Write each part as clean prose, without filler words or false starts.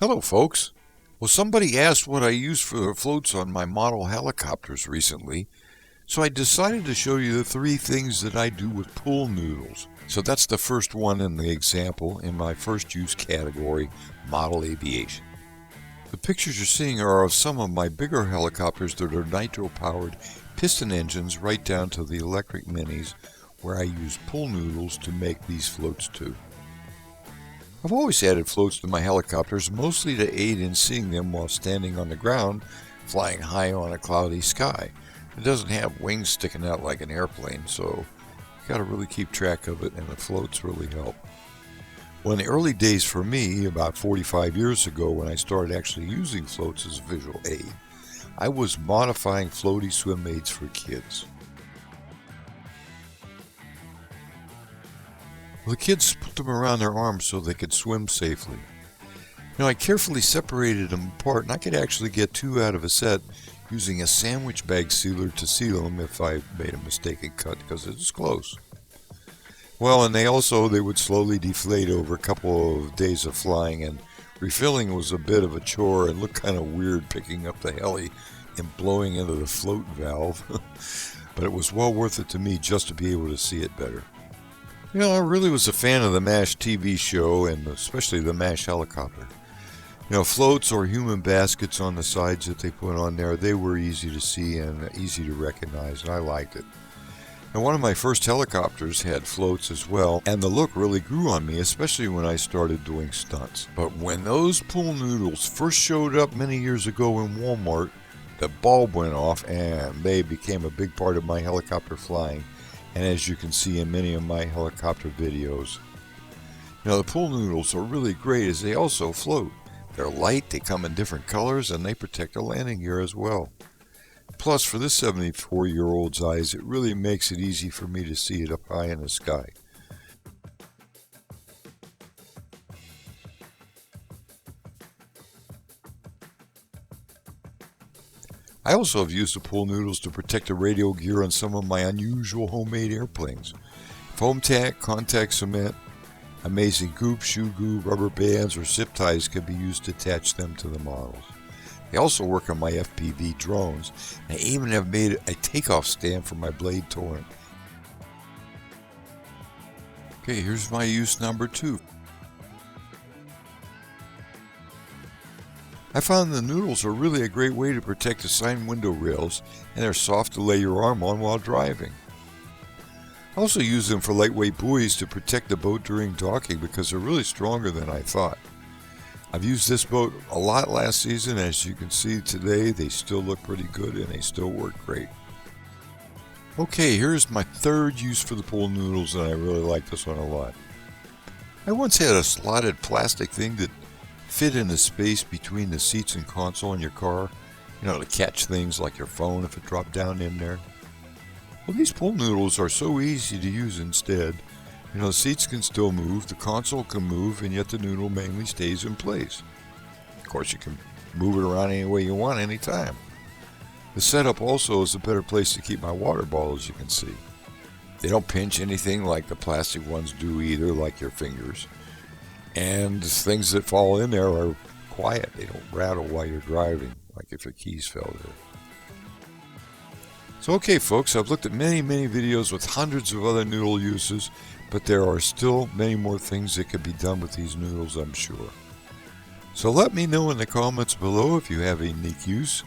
Hello, folks. Well, somebody asked what I use for the floats on my model helicopters recently, so I decided to show you the 3 things that I do with pool noodles. So that's the first one in the example in my first use category, model aviation. The pictures you're seeing are of some of my bigger helicopters that are nitro-powered piston engines right down to the electric minis, where I use pool noodles to make these floats too. I've always added floats to my helicopters, mostly to aid in seeing them while standing on the ground, flying high on a cloudy sky. It doesn't have wings sticking out like an airplane, so you gotta really keep track of it, and the floats really help. Well, in the early days for me, about 45 years ago when I started actually using floats as a visual aid, I was modifying floaty swim aids for kids. Well, the kids put them around their arms so they could swim safely. I carefully separated them apart, and I could actually get 2 out of a set using a sandwich bag sealer to seal them if I made a mistaken cut, because it was close. Well, and they would slowly deflate over a couple of days of flying, and refilling was a bit of a chore and looked kind of weird picking up the heli and blowing into the float valve. But it was well worth it to me just to be able to see it better. I really was a fan of the MASH TV show, and especially the MASH helicopter. Floats or human baskets on the sides that they put on there, they were easy to see and easy to recognize, and I liked it. And one of my first helicopters had floats as well, and the look really grew on me, especially when I started doing stunts. But when those pool noodles first showed up many years ago in Walmart, the bulb went off and they became a big part of my helicopter flying, and as you can see in many of my helicopter videos. The pool noodles are really great as they also float. They're light, they come in different colors, and they protect the landing gear as well. Plus, for this 74-year-old's eyes, it really makes it easy for me to see it up high in the sky. I also have used the pool noodles to protect the radio gear on some of my unusual homemade airplanes. Foam tack, contact cement, amazing goop, shoe glue, rubber bands, or zip ties can be used to attach them to the models. They also work on my FPV drones. I even have made a takeoff stand for my Blade Torrent. Okay, here's my use number 2. I found the noodles are really a great way to protect the side window rails, and they're soft to lay your arm on while driving. I also use them for lightweight buoys to protect the boat during docking because they're really stronger than I thought. I've used this boat a lot last season. As you can see today, they still look pretty good and they still work great. Okay, here's my 3rd use for the pool noodles, and I really like this one a lot. I once had a slotted plastic thing that fit in the space between the seats and console in your car, to catch things like your phone if it dropped down in there. Well, these pool noodles are so easy to use instead. The seats can still move, the console can move, and yet the noodle mainly stays in place. Of course, you can move it around any way you want anytime. The setup also is a better place to keep my water bottle, as you can see. They don't pinch anything like the plastic ones do either, like your fingers. And the things that fall in there are quiet. They don't rattle while you're driving, like if your keys fell there. So okay, folks, I've looked at many videos with hundreds of other noodle uses, but there are still many more things that could be done with these noodles, I'm sure. So let me know in the comments below if you have a unique use.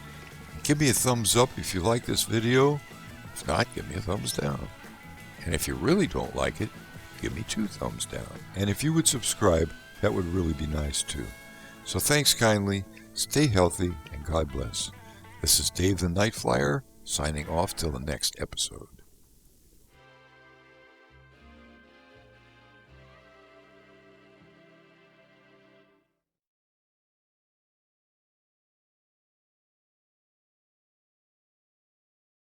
Give me a thumbs up if you like this video. If not, give me a thumbs down. And if you really don't like it, give me 2 thumbs down. And if you would subscribe, that would really be nice too. So thanks kindly, stay healthy, and God bless. This is Dave the Night Flyer, signing off till the next episode.